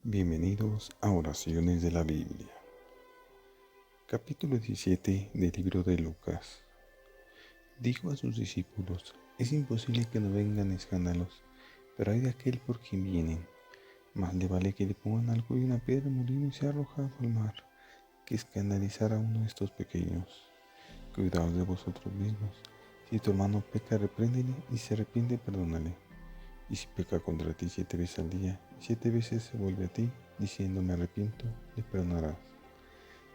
Bienvenidos a Oraciones de la Biblia. Capítulo 17 del libro de Lucas. Dijo a sus discípulos: es imposible que no vengan escándalos, pero hay de aquel por quien vienen. Más le vale que le pongan al cuello una piedra de molino y sea arrojado al mar, que escandalizar a uno de estos pequeños. Cuidaos de vosotros mismos. Si tu hermano peca, repréndele, y si se arrepiente, perdónale. Y si peca contra ti 7 veces al día, 7 veces se vuelve a ti, diciendo me arrepiento, le perdonarás.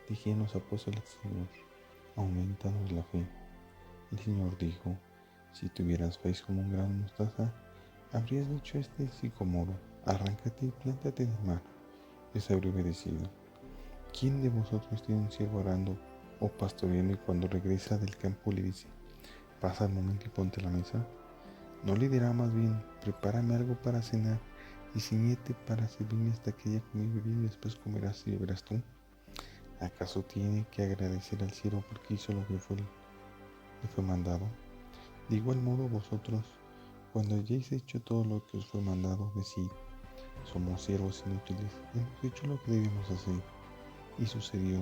Dijeron los apóstoles al Señor: aumentanos la fe. El Señor dijo: si tuvieras fe como un grano de mostaza, habrías dicho a este sicómoro: arráncate y plántate en el mar, y os habría obedecido. ¿Quién de vosotros tiene un siervo arando o pastoreando y cuando regresa del campo le dice: pasa al momento y ponte a la mesa? ¿No le dirá más bien: prepárame algo para cenar y ciñete para servirme hasta que haya comido y bebido, y después comerás y beberás tú? ¿Acaso tiene que agradecer al siervo porque hizo lo que le fue mandado? De igual modo vosotros, cuando hayáis hecho todo lo que os fue mandado, decid: somos siervos inútiles, hemos hecho lo que debíamos hacer. Y sucedió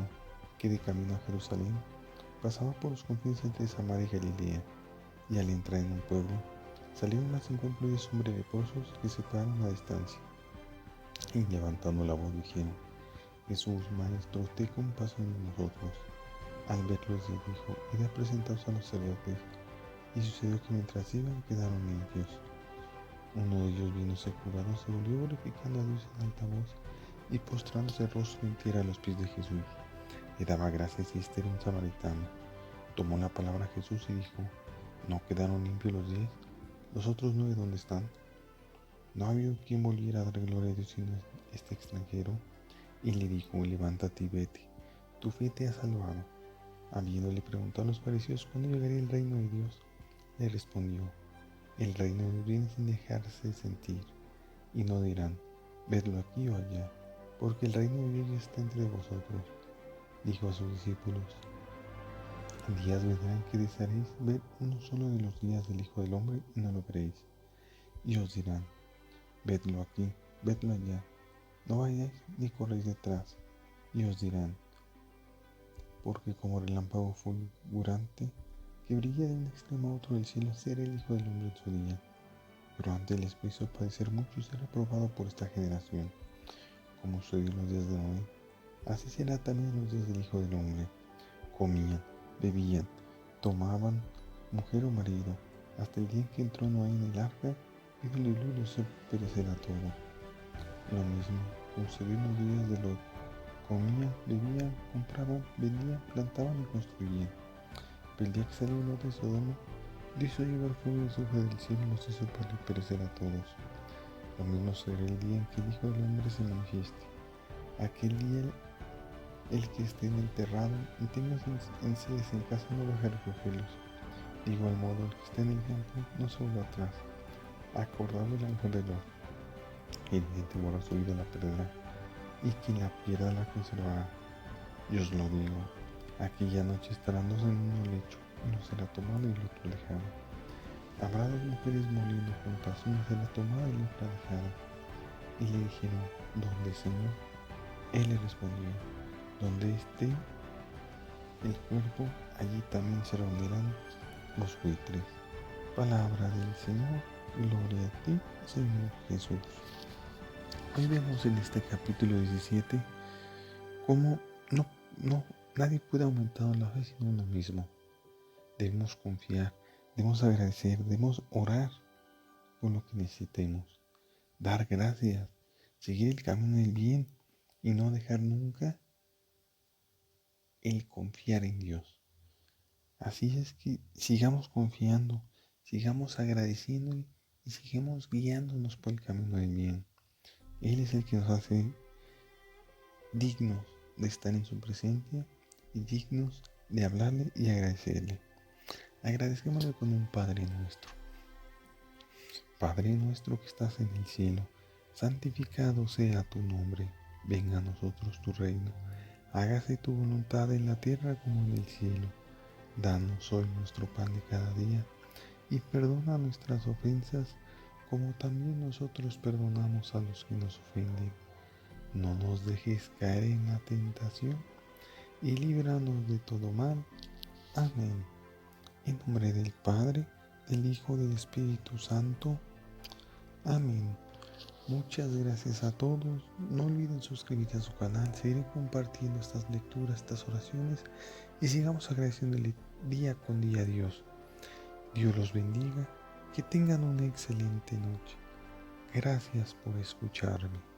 que de camino a Jerusalén pasaba por los confines entre Samaria y Galilea, y al entrar en un pueblo, salieron unas 50 hombres leprosos que se pararon a distancia, y levantando la voz dijeron: Jesús, Maestro, ten compasión de nosotros. Al verlos les dijo: id a presentaos a los sacerdotes. Y sucedió que mientras iban quedaron limpios. Uno de ellos, viéndose curado, se volvió glorificando a Dios en alta voz, y postrándose rostro en tierra a los pies de Jesús, le daba gracias. Y este era un samaritano. Tomó la palabra Jesús y dijo: ¿no quedaron limpios los 10? ¿Los otros 9 dónde están? No ha habido quien volviera a dar gloria a Dios sino este extranjero. Y le dijo: levántate y vete, tu fe te ha salvado. Habiéndole preguntado a los fariseos cuándo llegaría el reino de Dios, le respondió: el reino de Dios viene sin dejarse sentir, y no dirán: vedlo aquí o allá, porque el reino de Dios ya está entre vosotros. Dijo a sus discípulos: días vendrán que desearéis ver uno solo de los días del Hijo del Hombre y no lo veréis. Y os dirán: vedlo aquí, vedlo allá, no vayáis ni corréis detrás. Y os dirán: porque como relámpago fulgurante que brilla de un extremo a otro del cielo, será el Hijo del Hombre en su día. Pero antes les hizo padecer mucho y ser reprobado por esta generación. Como sucedió en los días de Noé, así será también en los días del Hijo del Hombre. Comían, bebían, tomaban mujer o marido, hasta el día en que entró Noé en el arca, y del diluvio se perecerá todo. Lo mismo sucedió en los días de Lot. Comían, bebían, compraban, vendían, plantaban y construían. Pero el día que salió Lot de Sodoma, Dios hizo llevar fuego y azufre del cielo y los hizo perecer a todos. Lo mismo será el día en que el Hijo del Hombre se manifieste. Aquel día el que esté enterrado y tenga enseres en casa no baja a recogerlos. De igual modo, el que esté en el campo no se vuelva atrás. Acordado el ángel de Lot. El quien temora su vida la perderá, y quien la pierda la conservará. Yo os lo digo: aquella noche estarán dos en un lecho, uno será tomado y el otro dejado. Habrá dos mujeres moliendo juntas, una será tomada y la otra dejada. Y le dijeron: ¿dónde, Señor? Él le respondió: donde esté el cuerpo, allí también se reunirán los buitres. Palabra del Señor. Gloria a ti, Señor Jesús. Hoy vemos en este capítulo 17 cómo nadie puede aumentar la fe sino uno mismo. Debemos confiar, debemos agradecer, debemos orar por lo que necesitemos, dar gracias, seguir el camino del bien y no dejar nunca el confiar en Dios. Así es que sigamos confiando, sigamos agradeciendo y sigamos guiándonos por el camino del bien. Él es el que nos hace dignos de estar en su presencia y dignos de hablarle y agradecerle. Agradezcámosle con un Padre nuestro. Padre nuestro que estás en el cielo, santificado sea tu nombre. Venga a nosotros tu reino. Hágase tu voluntad en la tierra como en el cielo. Danos hoy nuestro pan de cada día, y perdona nuestras ofensas, como también nosotros perdonamos a los que nos ofenden. no nos dejes caer en la tentación y líbranos de todo mal. Amén. En nombre del Padre, del Hijo y del Espíritu Santo. Amén. Muchas gracias a todos. No olviden suscribirse a su canal, seguir compartiendo estas lecturas, estas oraciones y sigamos agradeciéndole día con día a Dios. Dios los bendiga. Que tengan una excelente noche. Gracias por escucharme.